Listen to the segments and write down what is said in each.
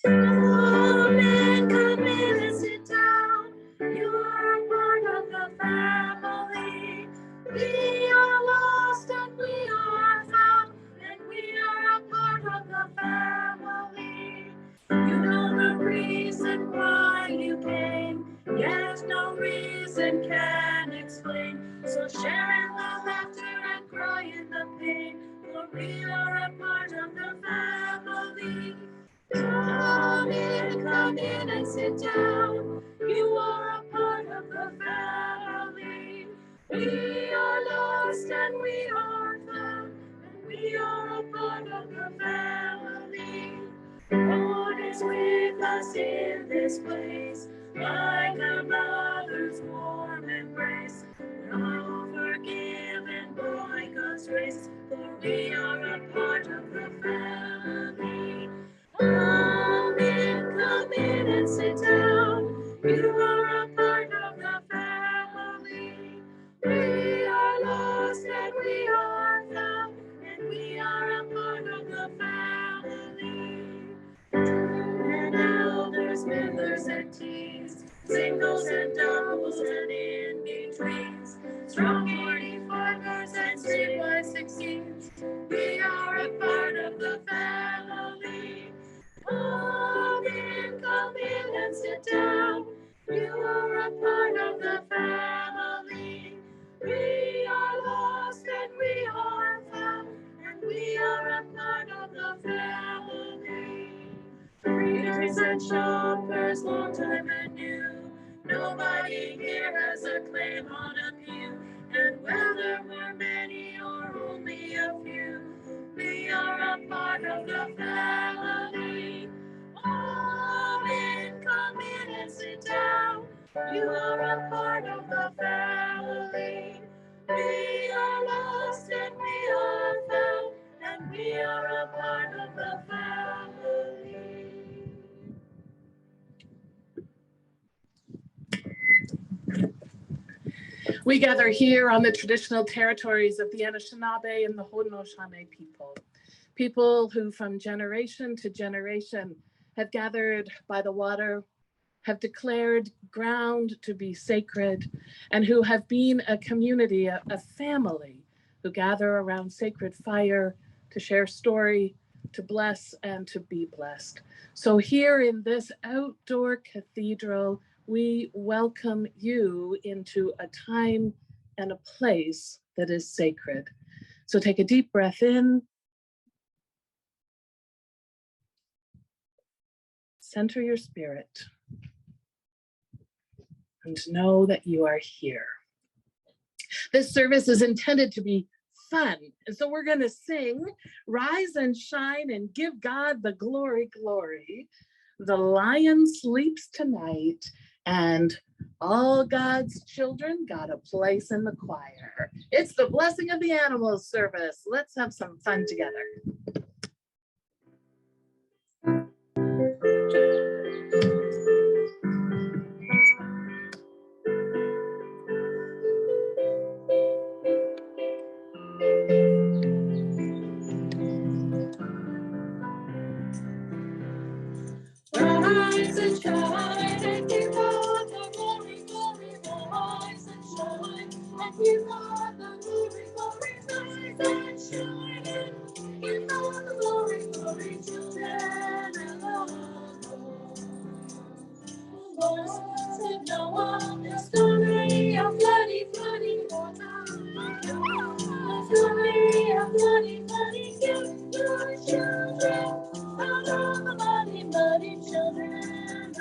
Come in and sit down. You are a part of the family. We are lost and we are found, and we are a part of the family. You know the reason why you came, yet no reason can explain. So share in the laughter and cry in the pain, for we are a part of the family. Come in and sit down. You are a part of the family. We are lost and we are found, and we are a part of the family. God is with us in this place, like a mother's warm embrace. We're all forgiven by God's grace, for we are a part of the family. Come in and sit down. You are a part of the family. We are lost and we are found, and we are a part of the family. And elders, members, and teens, singles and doubles and in-betweens, strong 45ers and streetwise 16s, we are a part of the family. Come in and sit down. You are a part of the family. We are lost and we are found, and we are a part of the family. Readers and shoppers, long time and new, nobody here has a claim on a pew. And whether we're many or only a few, we are a part of the family. Come in and sit down. You are a part of the family. We are lost and we are found, and we are a part of the family. We gather here on the traditional territories of the Anishinaabe and the Haudenosaunee people who from generation to generation have gathered by the water, have declared ground to be sacred, and who have been a community, a family, who gather around sacred fire to share story, to bless and to be blessed. So here in this outdoor cathedral, we welcome you into a time and a place that is sacred. So take a deep breath in. Center your spirit and know that you are here. This service is intended to be fun. And so we're going to sing Rise and Shine and Give God the Glory, Glory. The Lion Sleeps Tonight, and all God's children got a place in the choir. It's the Blessing of the Animals service. Let's have some fun together. Rise and shine and give God the glory, glory, rise and shine and give God the glory, glory, rise and shine and give God the glory, glory, children of the Lord. Said Noah, the story of flooding water. The story of flooding, give your children out of the muddy children.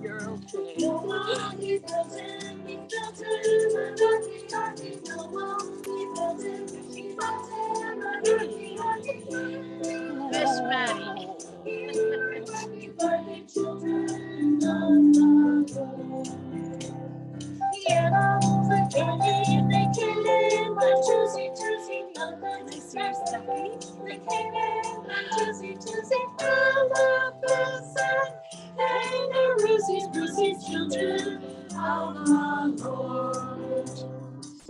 You're okay. Noah, he built it, Noah, he built it, Miss Maddie. Children of the Lord. The animals are journeying, they came in by Tuesday, number this year's study. They came in by Tuesday, Alabama, hey, the Rosie's children of the Lord.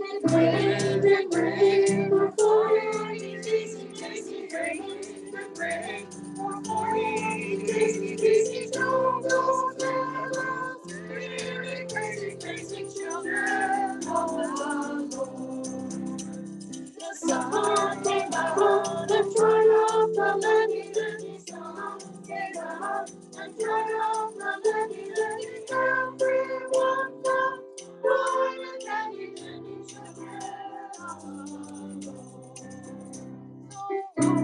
They rain, for 40 days and rain. and turn off the lady, everyone knows. Lord, and then you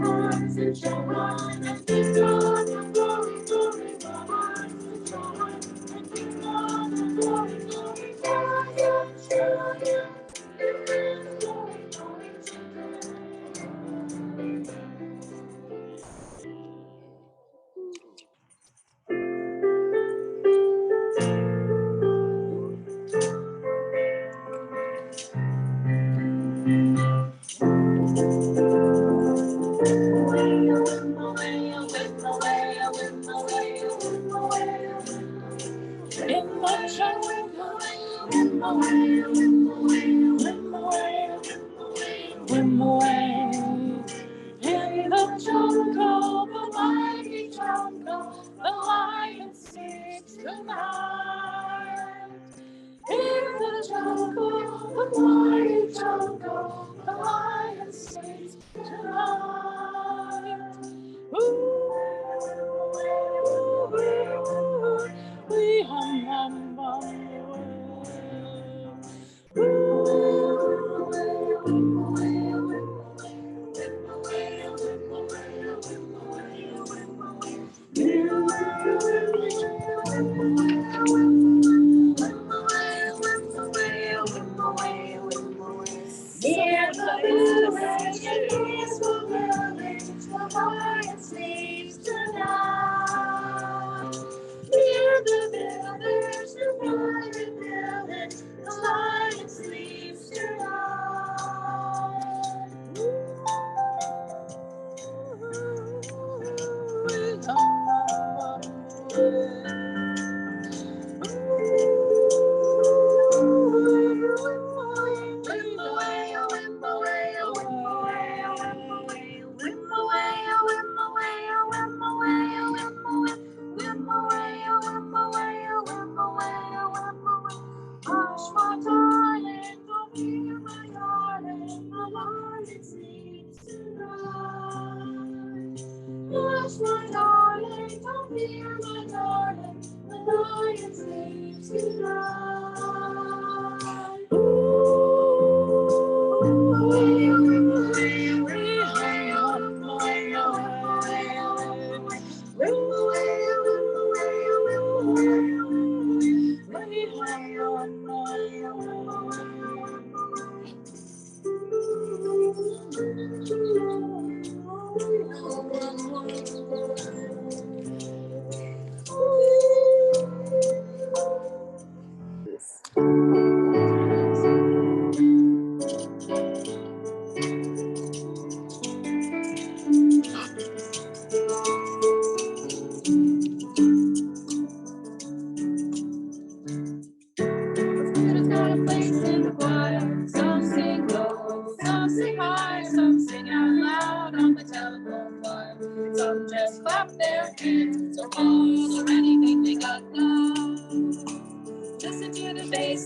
arms and show on and give God the glory, glory, arms and show on and give God the glory, glory,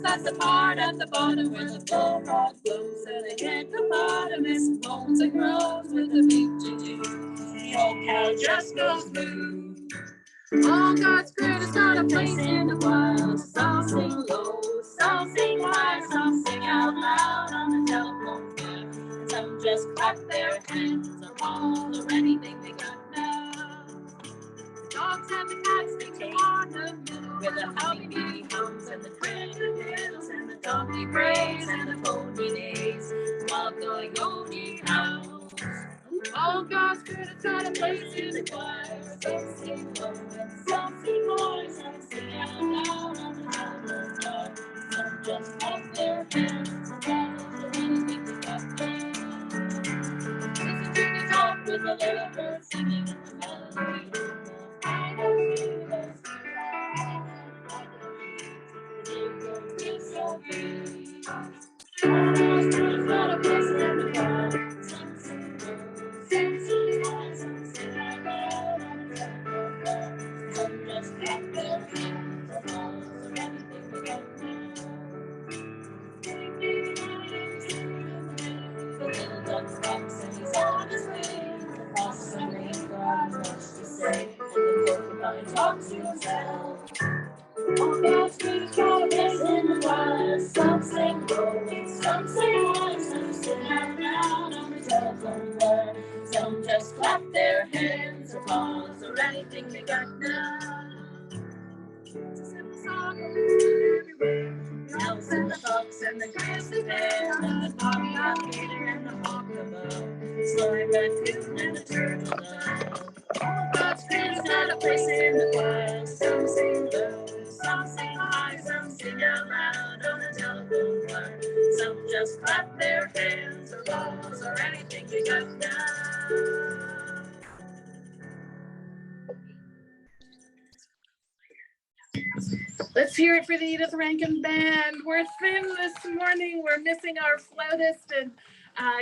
That's the part at the bottom where the full rod goes, and the hippopotamus moans and groans with the big G. The old cow just goes moo. All God's spirit has got a place in the wild. Some sing low, some sing high, some sing out loud on the telephone wire. Some just clap their hands or holler or anything they got now. The dogs and the cats think they are the middle, where the honeybee hums and the critter diddles and the donkey brays and the pony neighs while going yoni howls. All God's spirit has got a place in the choir. Some sing low and some sing high, some sing out loud on the telephone wire. Some just clap their hands or holler or anything they got now. Listen to the talk with the little bird singing in the melody. I know you must be right. It's so big. All God's spirit has got a place in the choir. Some sing low, some sing high, some sing out loud on the telephone wire. Some just clap their hands or holler or anything they got now. The little duck stops and he's on his way across the to yourself. Walk out streets, got a place in the wild. Some sing low, some sing high, some sit out loud on the telephone wire. Some just clap their hands or pause or anything they got now. It's a simple song everywhere. The elves and the bugs and the grizzly bear and the bobby alligator and the hawk above. The slime raccoon and the turtle dove. All God's creatures got a place in the wild. Some sing low, some sing high, some sing out loud on the telephone wire. Some just clap their hands or balls or anything they got now. Let's hear it for the Edith Rankin Band. We're thin this morning. We're missing our flautist and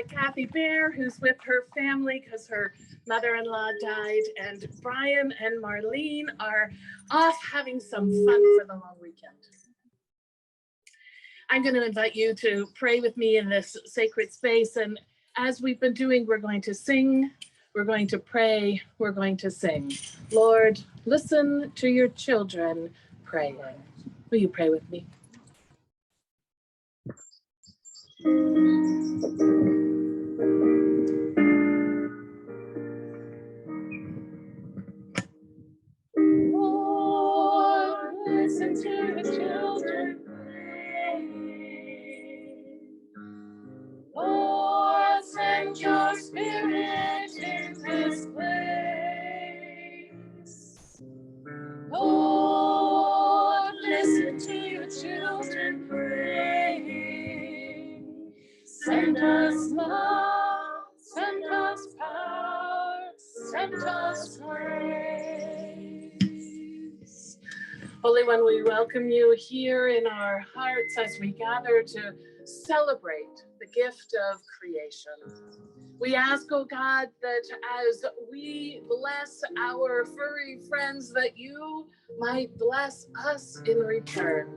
Kathy Bear, who's with her family because her mother-in-law died, and Brian and Marlene are off having some fun for the long weekend. I'm going to invite you to pray with me in this sacred space, and as we've been doing, we're going to sing, we're going to pray, we're going to sing. Lord, listen to your children praying. Will you pray with me? Lord, listen to your children praying. Lord, send your spirit in this place. Lord, listen to your children praying. Send us love, send us power, send us grace. Holy One, we welcome you here in our hearts as we gather to celebrate the gift of creation. We ask, oh God, that as we bless our furry friends, that you might bless us in return,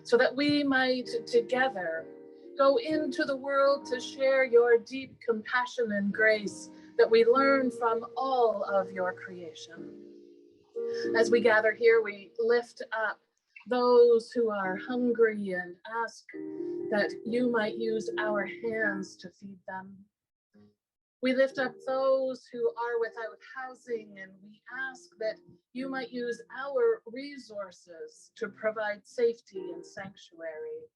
so that we might together go into the world to share your deep compassion and grace that we learn from all of your creation. As we gather here, we lift up those who are hungry and ask that you might use our hands to feed them. We lift up those who are without housing, and we ask that you might use our resources to provide safety and sanctuary.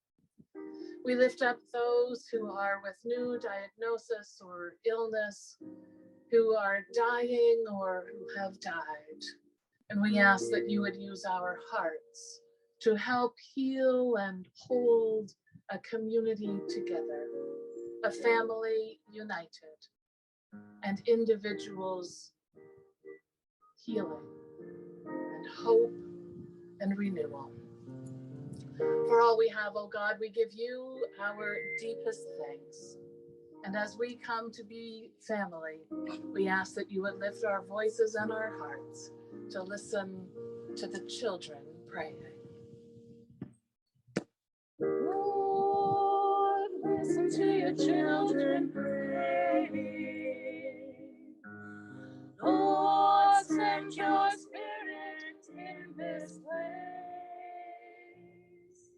We lift up those who are with new diagnosis or illness, who are dying or who have died. And we ask that you would use our hearts to help heal and hold a community together, a family united, and individuals healing and hope and renewal. For all we have, oh God, we give you our deepest thanks. And as we come to be family, we ask that you would lift our voices and our hearts to listen to the children praying. Lord, listen to your children praying. Lord, send your spirit in this place.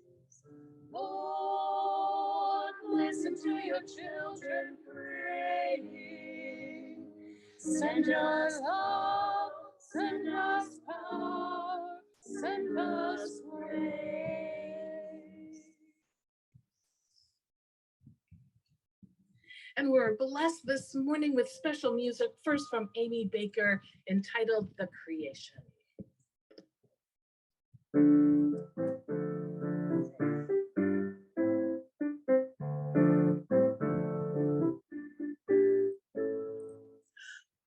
Lord, listen to your children praying. Send us love, send us power, send us grace. And we're blessed this morning with special music, first from Amy Baker, entitled The Creation.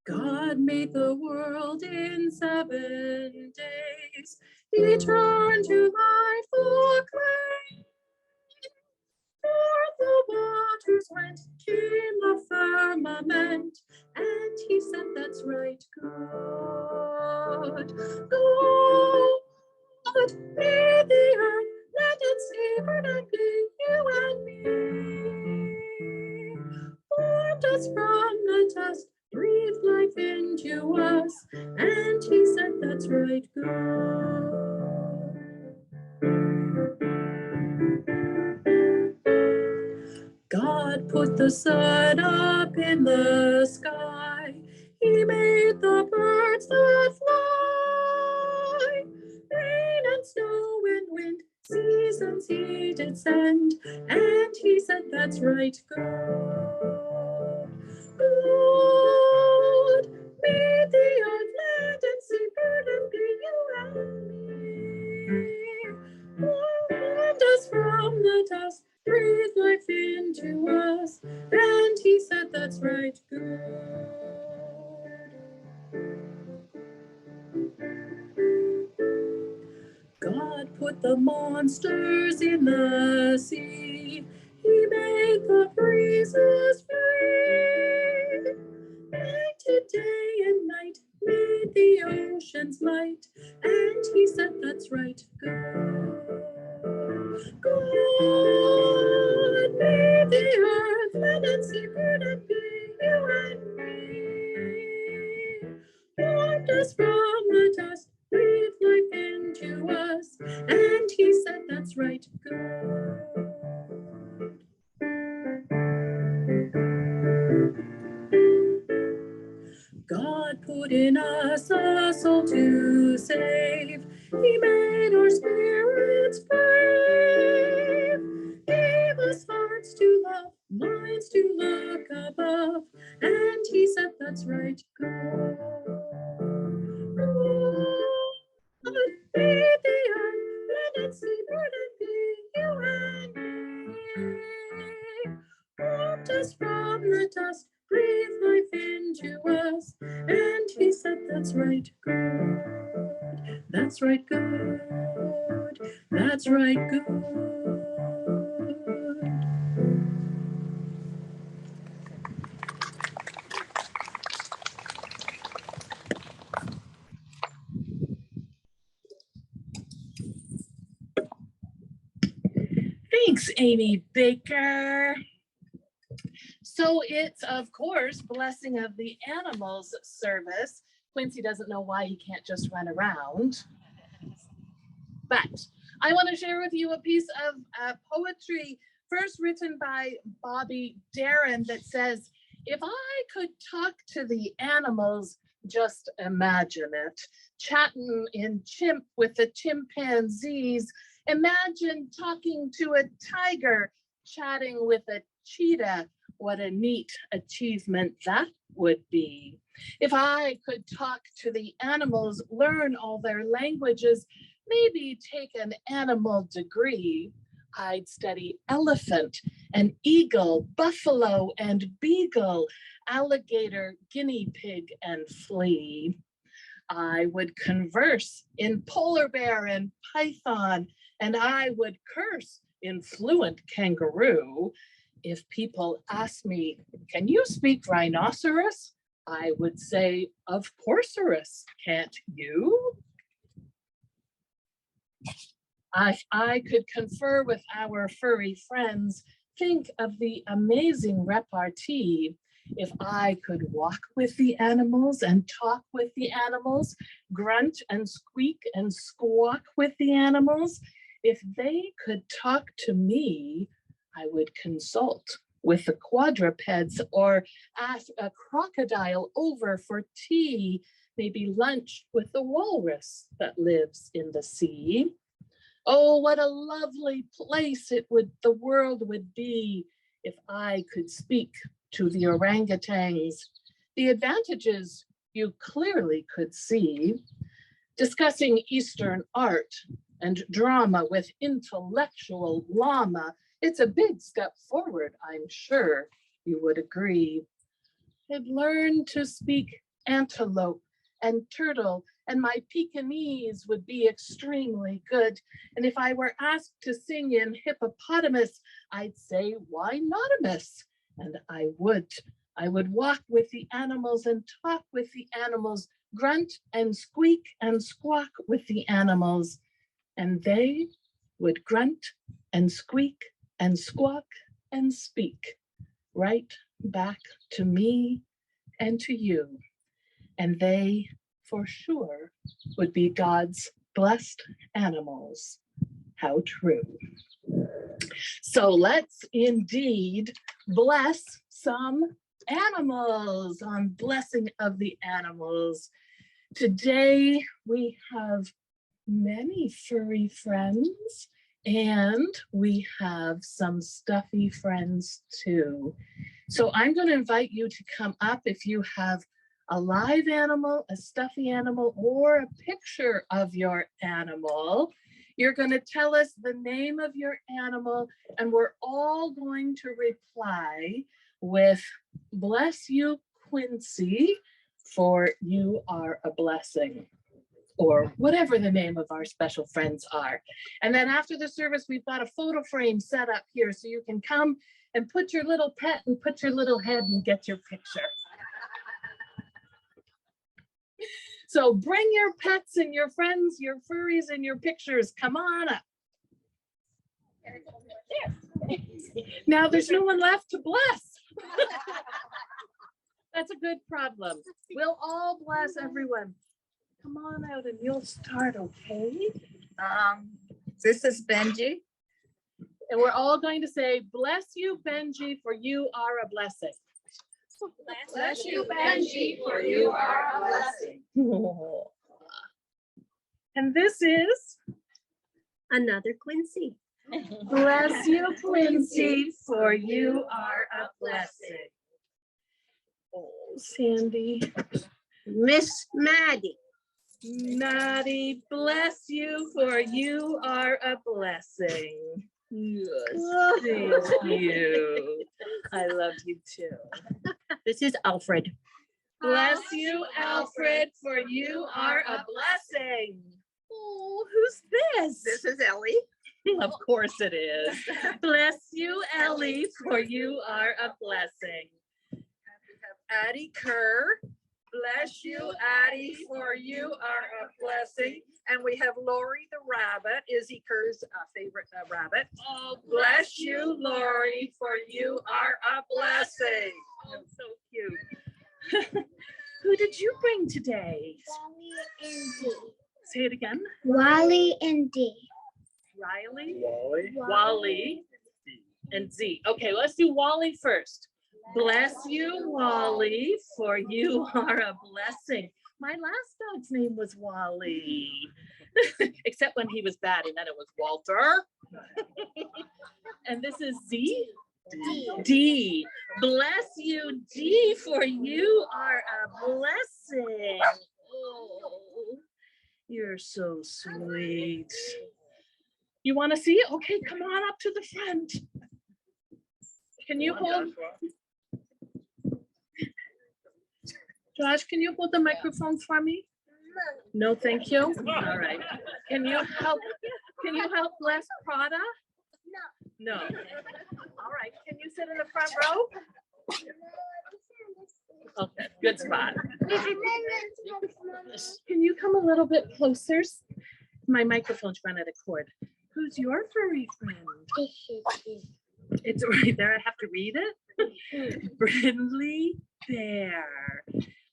God made the world in 7 days. He turned to light the clay. Forth the waters went, came a firmament, and he said, "That's right, good, God, made the earth, let it savor and be you and me. Formed us from the dust, breathed breathe life into us. And he said, that's right, good. God put the sun up in the sky. He made the birds that fly. Rain and snow and wind, seasons he did send. And he said, that's right, good. God made the earth, land, and sea, bird and bee, you and me. Formed us from the dust, breathe life into us. And he said, that's right, good. God put the monsters in the sea. He made the breezes free. Made day and night, made the oceans light. And he said, that's right, good. God made the earth, land and sea, bird and bee, you and me. Formed us from the dust, breathe life into us. And he said, that's right, good. God put in us a soul to save. He made our spirits brave. Gave us hearts to love, minds to look above. And he said, that's right, God. God made the earth, land and sea, bird and bee, you and me. Formed us from the dust, breathe life into us. And he said, that's right, good. That's right, good. That's right, good. Thanks, Amy Baker. So it's, of course, Blessing of the Animals service. Quincy doesn't know why he can't just run around. But I want to share with you a piece of poetry first written by Bobby Darin that says, if I could talk to the animals, just imagine it. Chatting in chimp with the chimpanzees. Imagine talking to a tiger, chatting with a cheetah. What a neat achievement that would be. If I could talk to the animals, learn all their languages, maybe take an animal degree, I'd study elephant and eagle, buffalo and beagle, alligator, guinea pig, and flea. I would converse in polar bear and python, and I would curse in fluent kangaroo. If people ask me, can you speak rhinoceros? I would say, of course, can't you? If I could confer with our furry friends, think of the amazing repartee. If I could walk with the animals and talk with the animals, grunt and squeak and squawk with the animals, if they could talk to me, I would consult with the quadrupeds or ask a crocodile over for tea, maybe lunch with the walrus that lives in the sea. Oh, what a lovely place the world would be if I could speak to the orangutans. The advantages you clearly could see. Discussing Eastern art and drama with intellectual llama, it's a big step forward, I'm sure you would agree. I'd learn to speak antelope and turtle, and my Pekingese would be extremely good. And if I were asked to sing in hippopotamus, I'd say, why notamus? And I would walk with the animals and talk with the animals, grunt and squeak and squawk with the animals. And they would grunt and squeak and squawk and speak right back to me and to you, and they for sure would be God's blessed animals. How true. So let's indeed bless some animals on Blessing of the Animals. Today we have many furry friends and we have some stuffy friends too. So I'm going to invite you to come up if you have a live animal, a stuffy animal, or a picture of your animal. You're going to tell us the name of your animal, and we're all going to reply with "Bless you, Quincy, for you are a blessing," or whatever the name of our special friends are. And then after the service, we've got a photo frame set up here so you can come and put your little pet and put your little head and get your picture. So bring your pets and your friends, your furries and your pictures. Come on up. Now there's no one left to bless. That's a good problem. We'll all bless everyone. Come on out and you'll start, okay? This is Benji. And we're all going to say, "Bless you, Benji, for you are a blessing." Bless you, Benji, for you are a blessing. And this is Another Quincy. "Bless you, Quincy, for you are a blessing." Oh, Sandy. Miss Maddie. Maddie, bless you, for you are a blessing. Yes, thank you. I love you too. This is Alfred. Bless you, Alfred, for you are a blessing. Oh, who's this? This is Ellie. Of course it is. Bless you, Ellie, for you are a blessing. And we have Addie Kerr. Bless you, Addie, for you are a blessing. And we have Lori the rabbit, Izzy Kerr's favorite rabbit. Oh, Bless you, Lori, for you are a blessing. Oh, so cute. Who did you bring today? Wally and Dee. Say it again. Wally and Dee. Riley, Wally, and Z. Okay, let's do Wally first. Bless you, Wally, for you are a blessing. My last dog's name was Wally, except when he was bad, and then it was Walter. And this is Z? D. Bless you, D, for you are a blessing. Oh, you're so sweet. You want to see it? Okay, come on up to the front. Can you hold? Josh, can you hold the microphone for me? No, thank you. All right. Can you help bless Prada? No. No. All right. Can you sit in the front row? Okay, good spot. Can you come a little bit closer? My microphone's run out of cord. Who's your furry friend? It's right there. I have to read it. Brindley Bear.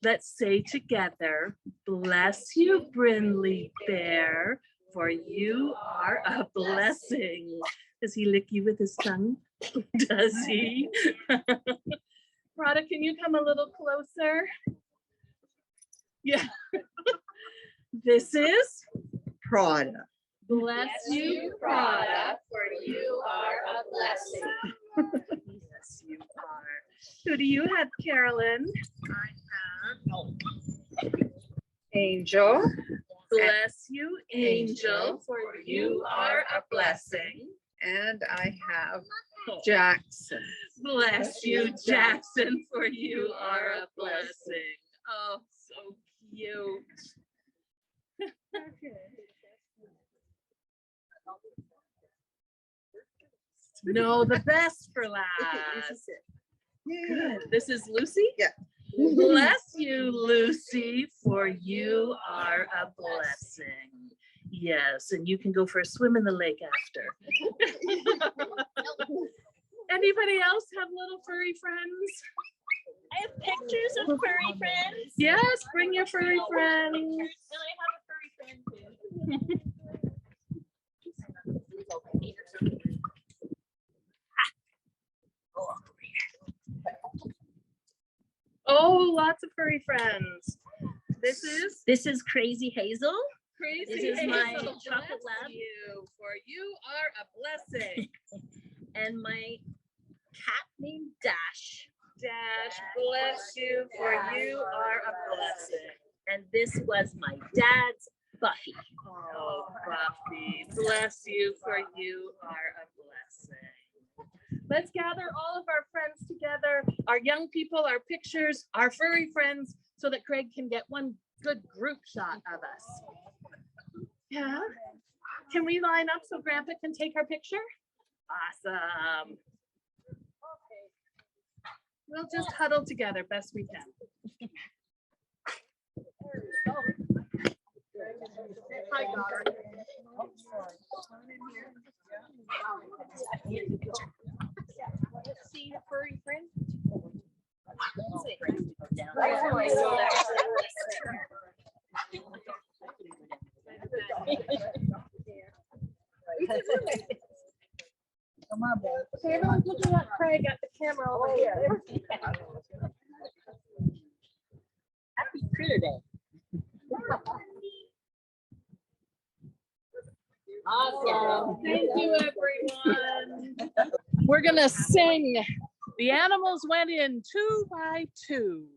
Let's say together, bless you, Brindley Bear, for you are a blessing. Does he lick you with his tongue? Does he? Prada, can you come a little closer? Yeah. This is Prada. Bless you, Prada, for you are a blessing. Yes, you are. Who do you have, Carolyn? Angel. Bless you, Angel, for you are a blessing. And I have Jackson. Bless you, Jackson, for you are a blessing. Oh, so cute. No, the best for last. Good. This is Lucy? Yeah. Bless you, Lucy, for you are a blessing. Yes, and you can go for a swim in the lake after. Anybody else have little furry friends? I have pictures of furry friends. Yes, bring your furry And friends. I have a furry friend too. Oh, lots of furry friends. This is Crazy Hazel. Crazy This is my Hazel, chocolate bless lab. you, for you are a blessing. And my cat named Dash. Dash, bless you, for you are a blessing. And this was my dad's Buffy. Oh, Buffy, bless you, for you are a blessing. Let's gather all of our friends together, our young people, our pictures, our furry friends, so that Craig can get one good group shot of us. Yeah? Can we line up so Grandpa can take our picture? Awesome. We'll just huddle together best we can. Hi, God. See the furry friend? Come on, babe. Okay, everyone's looking at Craig at the camera over here. Happy Critter Day. Awesome. Thank you, everyone. We're gonna sing "The Animals Went In 2 by 2."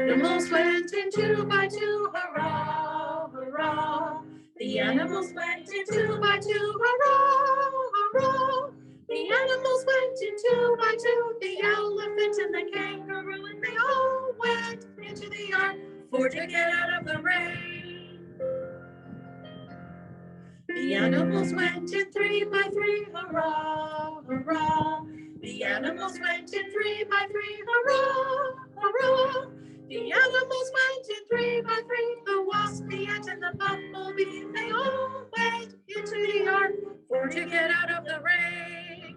Animals went in 2 by 2, hurrah, hurrah. The animals went in 2 by 2, hurrah, hurrah. The animals went in 2 by 2, the elephant and the kangaroo, and they all went into the yard for to get out of the rain. The animals went in 3 by 3, hurrah, hurrah. The animals went in 3 by 3, hurrah, hurrah. The animals went in 3 by 3, the wasp, the ant, and the bumblebee, they all went into the yard for to get out of the rain.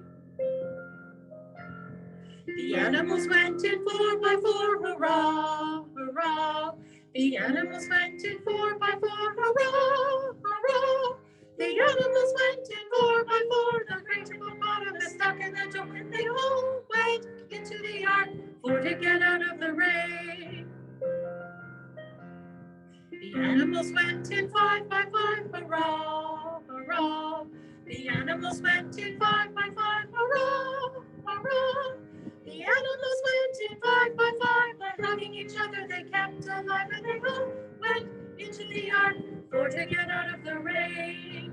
The animals went in 4 by 4, hurrah, hurrah. The animals went in 4 by 4, hurrah, hurrah. The animals went in 4 by 4, the great hippopotamus stuck in the door, and they all went into the yard for to get out of the rain. The animals went in 5 by 5, hurrah, hurrah. The animals went in 5 by 5, hurrah, hurrah. The animals went in 5 by 5, by hugging each other they kept alive, and they all went into the yard for to get out of the rain.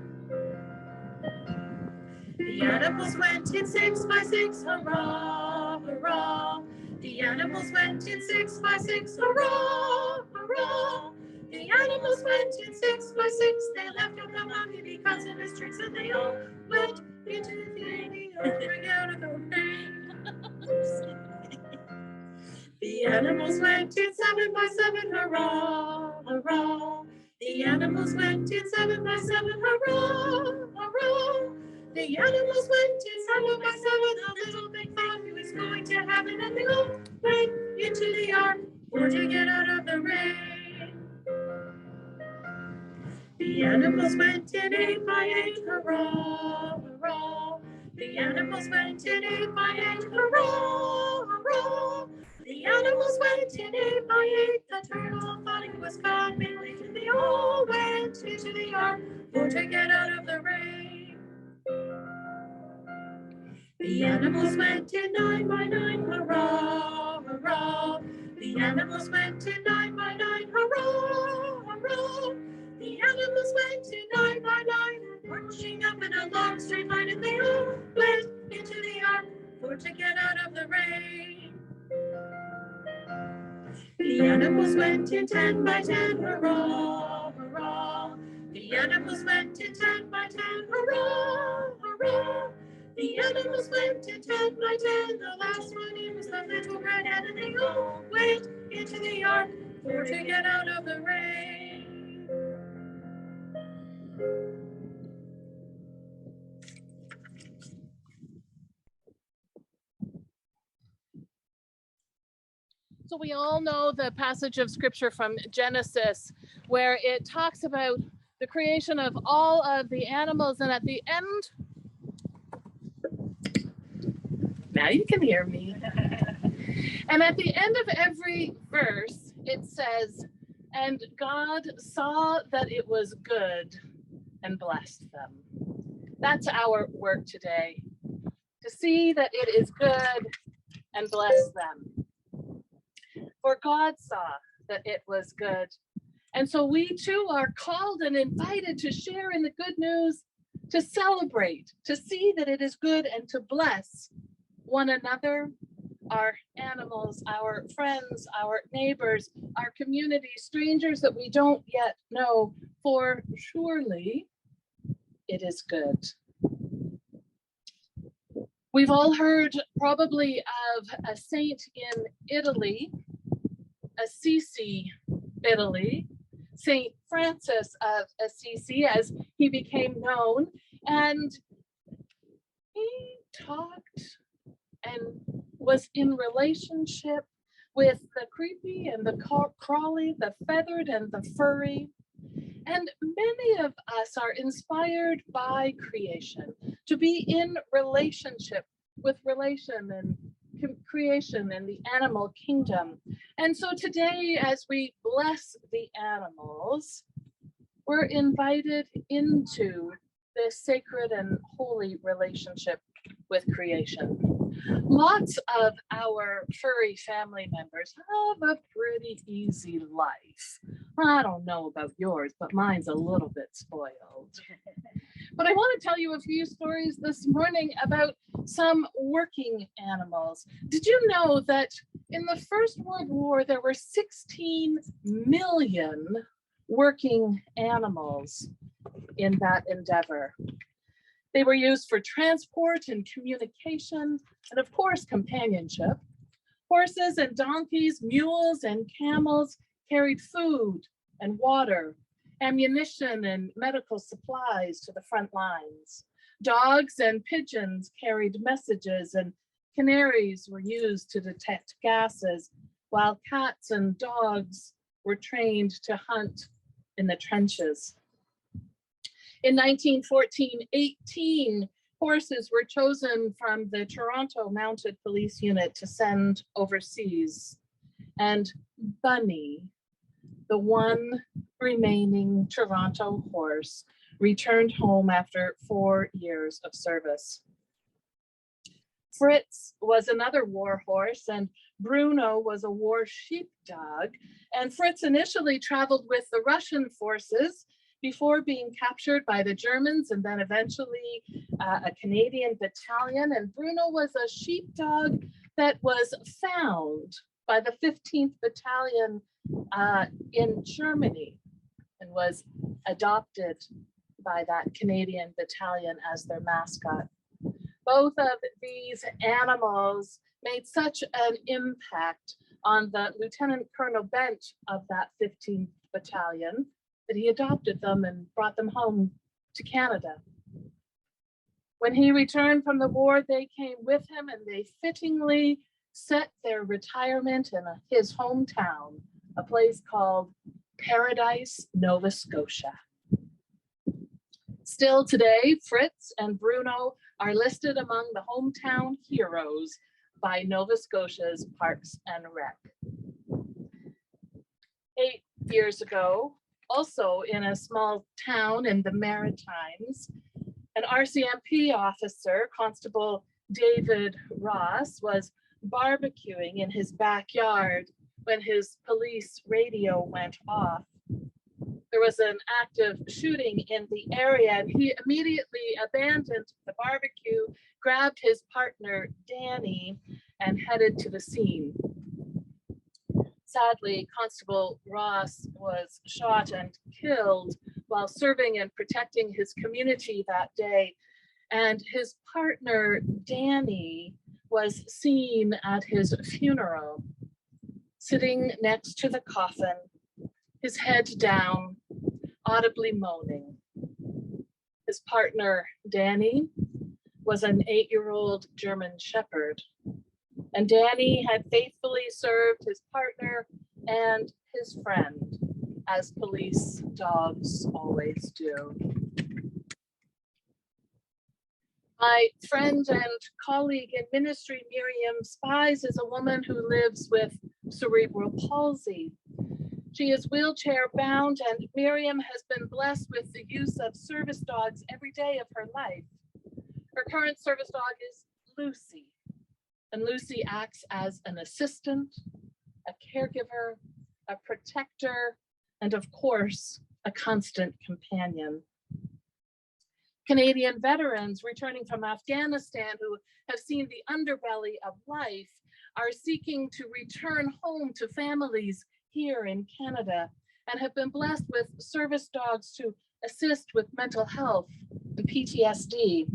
The animals went in 6 by 6, hurrah, hurrah. The animals went in 6 by 6, hurrah, hurrah. The animals went in 6 by 6, they left out the monkey because of his tricks, and they all went into the yard to get out of the rain. The animals went in 7 by 7, hurrah, hurrah. The animals went in 7 by 7, hurrah, hurrah. The animals went in 7 by 7, a little big man who is going to heaven, and they all went into the yard for to get out of the rain. The animals went in 8 by 8, hurrah, hurrah. The animals went in 8 by 8, hurrah, hurrah. The animals went in 8 by 8, the turtle thought he was God made late, and they all went into the yard for to get out of the rain. The animals went in 9 by 9, hurrah, hurrah. The animals went in 9 by 9, hurrah, hurrah. The animals went in 9 by 9, marching up in a long straight line, and they all went into the yard for to get out of the rain. The animals went in 10 by 10, hurrah, hurrah. The animals went in 10 by 10, 10, hurrah, hurrah. The animals went in 10 by 10. The last one in was the little red hen, and they all went into the ark for to get out of the rain. So we all know the passage of scripture from Genesis where it talks about the creation of all of the animals, and at the end, now you can hear me. And at the end of every verse, it says, and God saw that it was good and blessed them. That's our work today, to see that it is good and bless them. For God saw that it was good. And so we too are called and invited to share in the good news, to celebrate, to see that it is good, and to bless one another, our animals, our friends, our neighbors, our community, strangers that we don't yet know, for surely it is good. We've all heard probably of a saint in Italy, Assisi, Italy, Saint Francis of Assisi, as he became known, and he talked and was in relationship with the creepy and the crawly, the feathered and the furry. And many of us are inspired by creation, to be in relationship with relation and creation and the animal kingdom. And so today, as we bless the animals, we're invited into this sacred and holy relationship with creation. Lots of our furry family members have a pretty easy life. I don't know about yours, but mine's a little bit spoiled. But I want to tell you a few stories this morning about some working animals. Did you know that in the First World War, there were 16 million working animals in that endeavor? They were used for transport and communication, and of course, companionship. Horses and donkeys, mules and camels carried food and water, ammunition and medical supplies to the front lines. Dogs and pigeons carried messages, and canaries were used to detect gases, while cats and dogs were trained to hunt in the trenches. In 1914, 18 horses were chosen from the Toronto Mounted Police Unit to send overseas. And Bunny, the one remaining Toronto horse, returned home after 4 years of service. Fritz was another war horse, and Bruno was a war sheepdog. And Fritz initially traveled with the Russian forces before being captured by the Germans, and then eventually a Canadian battalion. And Bruno was a sheepdog that was found by the 15th Battalion in Germany and was adopted by that Canadian battalion as their mascot. Both of these animals made such an impact on the Lieutenant Colonel Bench of that 15th Battalion that he adopted them and brought them home to Canada. When he returned from the war, they came with him, and they fittingly set their retirement in his hometown, a place called Paradise, Nova Scotia. Still today, Fritz and Bruno are listed among the hometown heroes by Nova Scotia's Parks and Rec. 8 years ago, also in a small town in the Maritimes, an RCMP officer, Constable David Ross, was barbecuing in his backyard when his police radio went off. There was an active shooting in the area, and he immediately abandoned the barbecue, grabbed his partner, Danny, and headed to the scene. Sadly, Constable Ross was shot and killed while serving and protecting his community that day. And his partner, Danny, was seen at his funeral, sitting next to the coffin, his head down, audibly moaning. His partner, Danny, was an 8-year-old German Shepherd, and Danny had faithfully served his partner and his friend, as police dogs always do. My friend and colleague in ministry, Miriam Spies, is a woman who lives with cerebral palsy. She is wheelchair bound, and Miriam has been blessed with the use of service dogs every day of her life. Her current service dog is Lucy, and Lucy acts as an assistant, a caregiver, a protector, and of course, a constant companion. Canadian veterans returning from Afghanistan who have seen the underbelly of life are seeking to return home to families here in Canada and have been blessed with service dogs to assist with mental health and PTSD.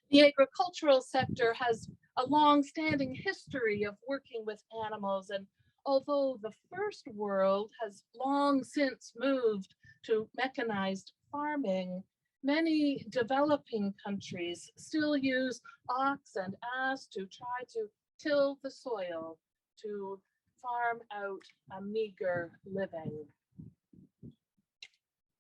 The agricultural sector has a long-standing history of working with animals, and although the first world has long since moved to mechanized farming, many developing countries still use ox and ass to try to till the soil, to farm out a meager living.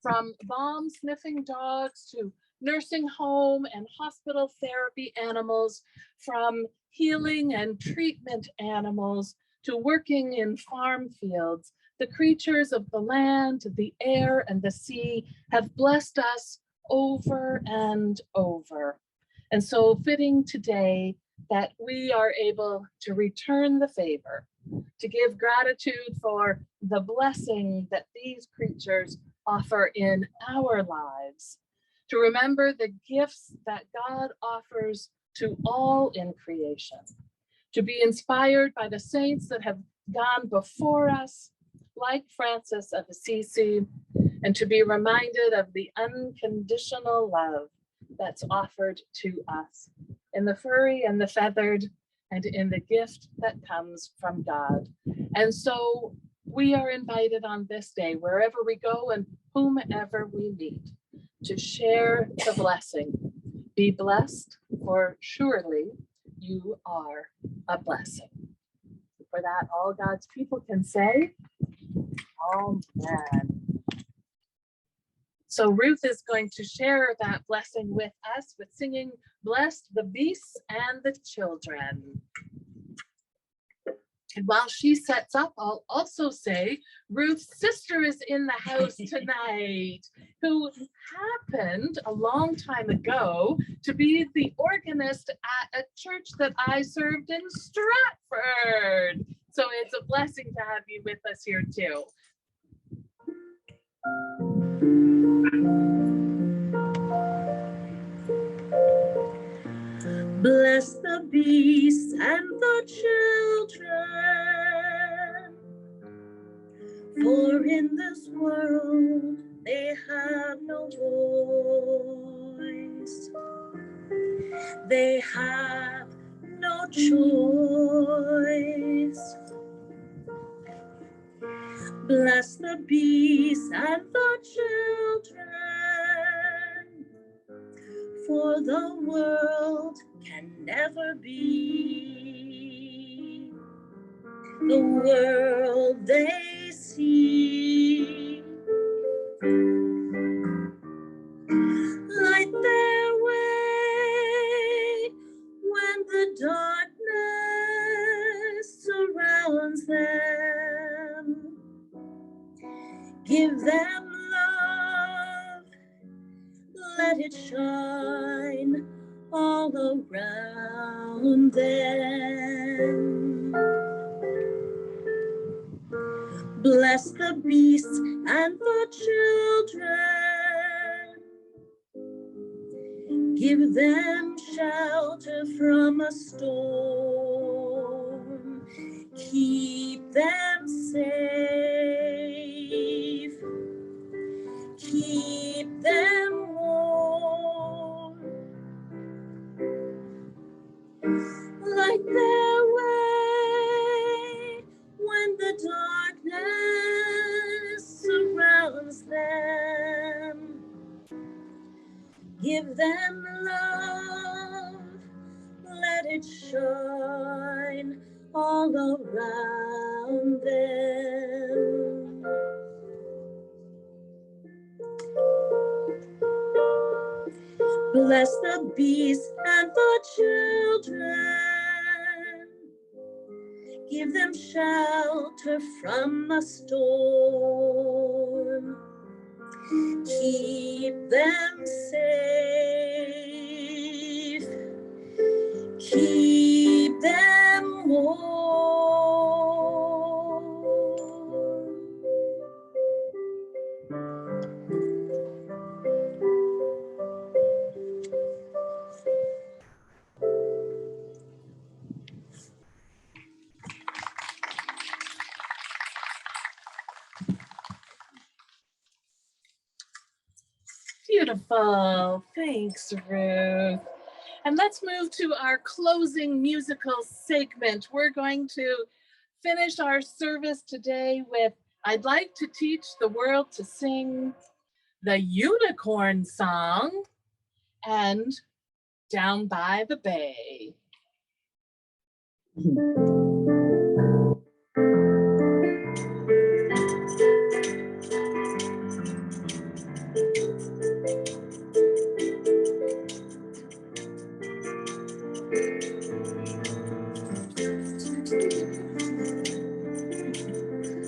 From bomb-sniffing dogs to nursing home and hospital therapy animals, from healing and treatment animals to working in farm fields, the creatures of the land, the air, and the sea have blessed us over and over. And so fitting today that we are able to return the favor, to give gratitude for the blessing that these creatures offer in our lives, to remember the gifts that God offers to all in creation, to be inspired by the saints that have gone before us, like Francis of Assisi, and to be reminded of the unconditional love that's offered to us in the furry and the feathered and in the gift that comes from God. And so we are invited on this day, wherever we go and whomever we meet, to share the blessing. Be blessed, for surely you are a blessing. For that, all God's people can say, Amen. So Ruth is going to share that blessing with us with singing, Bless the Beasts and the Children. And while she sets up, I'll also say Ruth's sister is in the house tonight, who happened a long time ago to be the organist at a church that I served in Stratford. So it's a blessing to have you with us here too. Bless the beasts and the children, for in this world they have no voice. They have no choice. Bless the beasts and the children, for the world can never be the world they see. Light their way when the darkness surrounds them. Give them love, let it shine all around them. Bless the beasts and the children. Give them shelter from a storm. Keep them safe. light their way when the darkness surrounds them. Give them love, let it shine all around them. Bless the beasts and the children. Give them shelter from the storm. Keep them safe. Keep them warm. Beautiful. Thanks, Ruth. And let's move to our closing musical segment. We're going to finish our service today with I'd Like to Teach the World to Sing the Unicorn Song and Down by the Bay.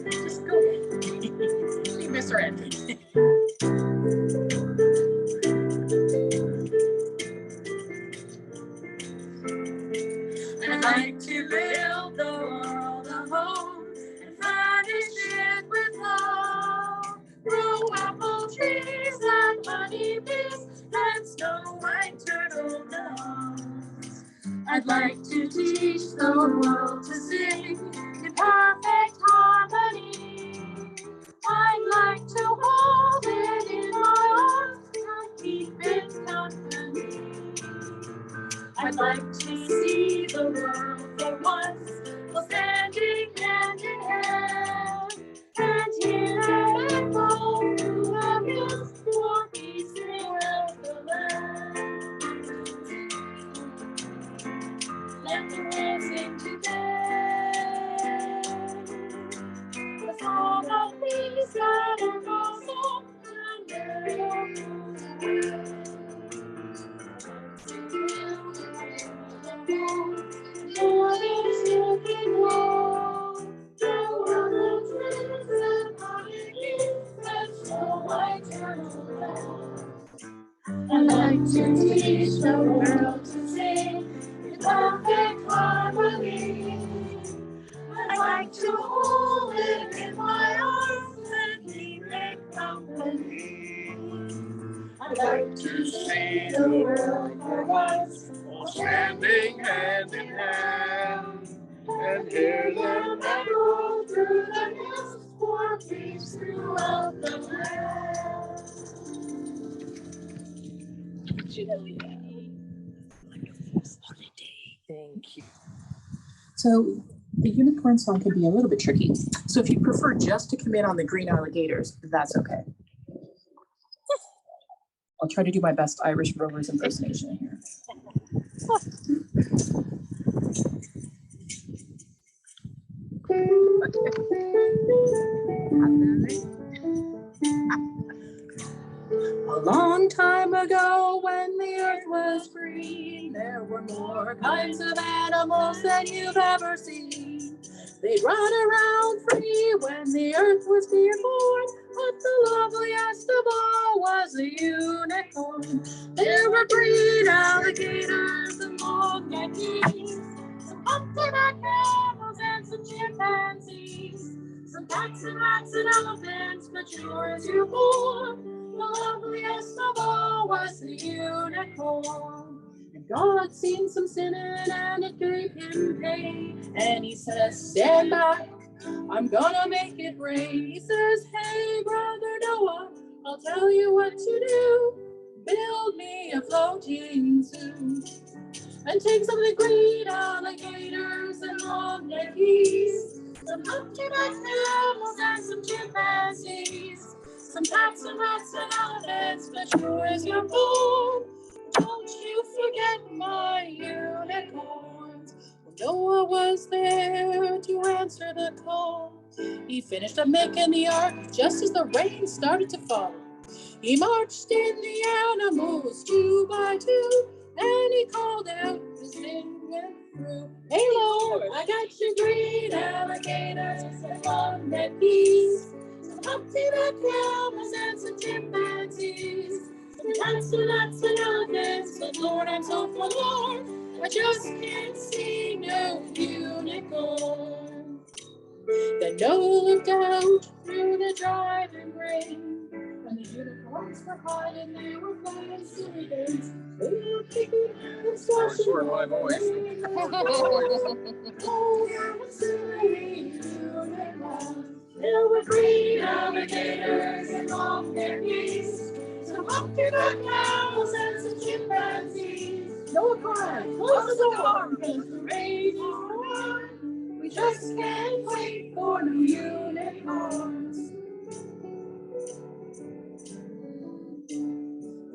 Just go ahead. You miss her ending. I'd like to build the world a home and furnish it with love. Grow apple trees and honey bees and snow white turtle doves. I'd like to teach the world to sing in perfect harmony. I'd like to hold it in my arms and keep it company. I'd like to see the world for once, while standing hand in hand, and hear it echo through the hills for peace throughout the land. Let the world sing today the song of peace and blossom and miracle. I'd like to teach the world to sing in perfect harmony. I'd like to hold it in my arms and keep it company. I'd like to see the world for once, all standing hand in hand, and hear them echo through the hills for peace throughout the land. Thank you. So the unicorn song can be a little bit tricky. So if you prefer just to commit on the green alligators, that's okay. I'll try to do my best Irish Rovers impersonation here. A long time ago, when the earth was green, there were more kinds of animals than you've ever seen. They'd run around free when the earth was being born, but the loveliest of all was a unicorn. There were green alligators and long geckos, some humpback camels and some chimpanzees, some cats and rats and elephants, but sure as you're born, the loveliest of all was the unicorn. And God seen some sinning and it gave him pain. And he says, stand back, I'm gonna make it rain. He says, hey, brother Noah, I'll tell you what to do. Build me a floating zoo. And take some of the green alligators humpback camels and some chimpanzees, some cats and rats and elephants, but sure as you're born, don't you forget my unicorns. Noah was there to answer the call. He finished up making the ark just as the rain started to fall. He marched in the animals 2 by 2, and he called out as they went through. Hey Lord, I got your green alligators and long-necked geese, some humpty-back camels and some chimpanzees, some cats and rats and elephants, but Lord, I'm so forlorn, I just can't see no unicorn. Then Noah looked out through the driving rain, and the unicorns were hiding, they were playing silly games. They were kicking and splashing. Sort of my voice. Oh, yeah, silly unicorns. There were green alligators and long-necked geese, some humpty-back camels and some chimpanzees. Noah cried, close the door, because the rain is on. We just can't wait for new unicorns.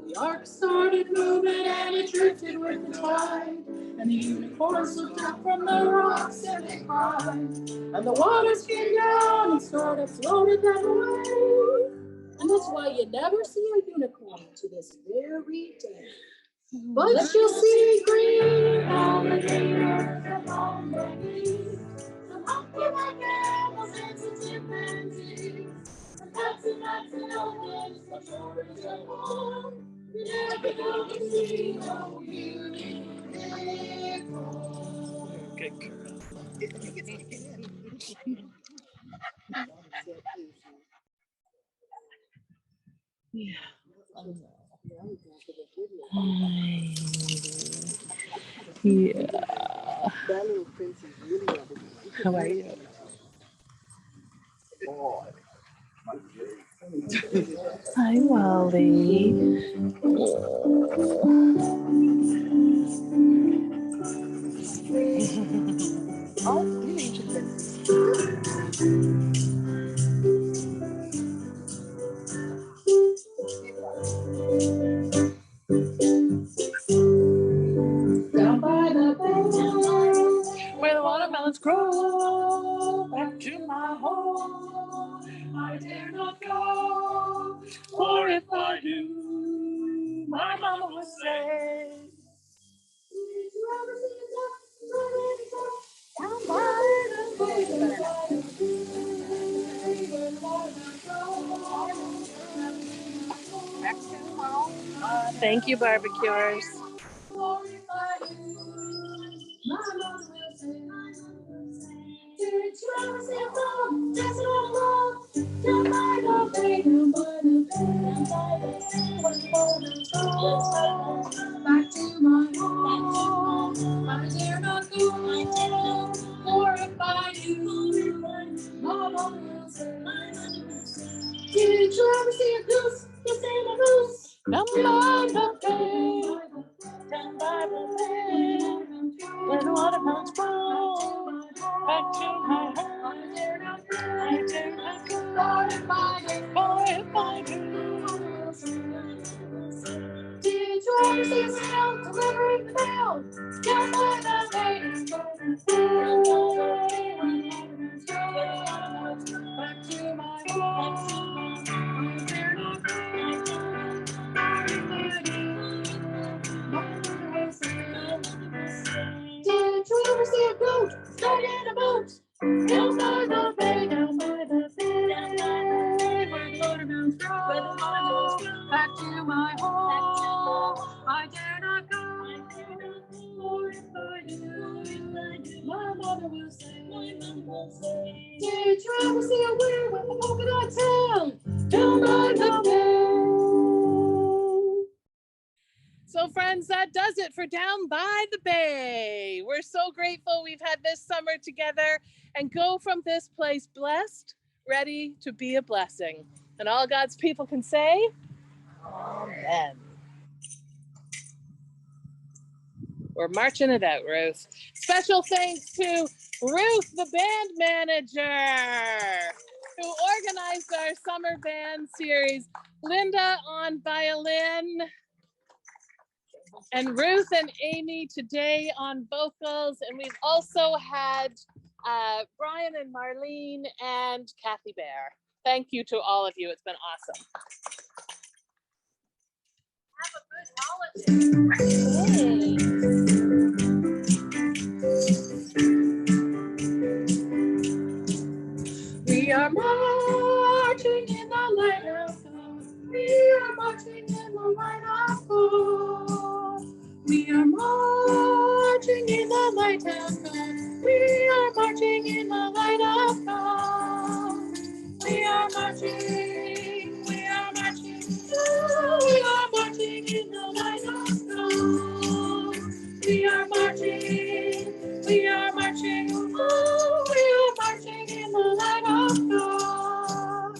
The ark started moving and it drifted with the tide, and the unicorns looked up from the rocks and they cried, and the waters came down and started floating that way. And that's why you never see a unicorn to this very day. But you'll see green alligators and long-necked geese, some humpty-back camels and some chimpanzees, some cats and rats and elephants, but sure as you're born, you never gonna see no unicorn. Okay. How are you? Hi, Wally. Down by the bay, where the watermelons grow, back to my home, I dare not go, for if I do, my mama will say. Did you ever see a duck down by the bay, where the watermelons grow? Thank you, barbecuers. Did you ever see a frog dancing on a log down by the bay, down by the bay, down by the bay, where the watermelons grow? Back to my home, I dare not go, for if I do, Mama will say. Did you ever see a goose, yes, and a goose, down by the bay, down by the bay, where the watermelons grow? Back to my home, I dare not go, for if I do, Did you ever see a snail delivering the mail down by the bay, down by the bay, back to my home, I dare not go, Did you ever see a goat stuck in a boat down by the bay, down by the bay, where the watermelons grow? Back to my home, I dare not go, for if I do, my mother will say. Did you ever see a whale with a polka dot tail down by the bay? So friends, that does it for Down by the Bay. We're so grateful we've had this summer together and go from this place blessed, ready to be a blessing. And all God's people can say, Amen. We're marching it out, Ruth. Special thanks to Ruth, the band manager, who organized our summer band series. Linda on violin, and Ruth and Amy today on vocals. And we've also had Brian and Marlene and Kathy Bear. Thank you to all of you. It's been awesome. Have a good holiday. We are marching in the light of God. We are marching in the light of God. We are marching in the light of God. We are marching in the light of God. We are marching. We are marching. We are marching in the light of God. We are marching. We are marching. Oh, we are marching in the light of God.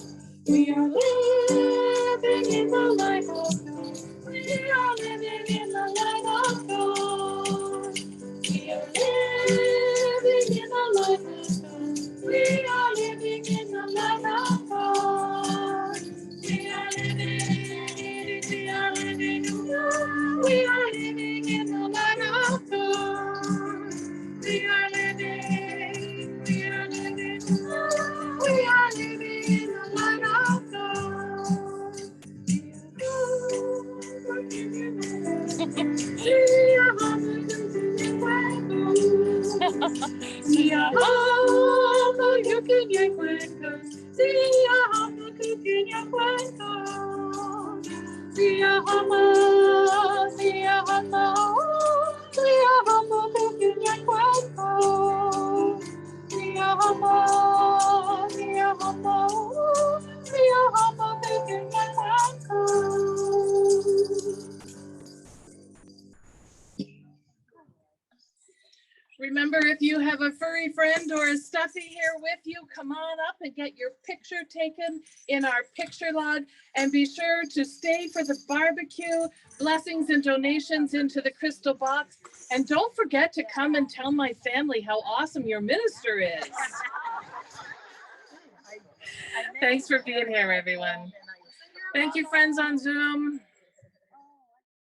We are living in the light of God. We are living in the light of God. We are living in the light of God. We are living in the light of God. We are living, we are living, we are living in the light of God. We are living, we are living, we are living in the light of God. Remember, if you have a furry friend or a stuffy here with you, come on up and get your picture taken in our picture log. And be sure to stay for the barbecue, blessings and donations into the crystal box. And don't forget to come and tell my family how awesome your minister is. Thanks for being here, everyone. Thank you, friends on Zoom.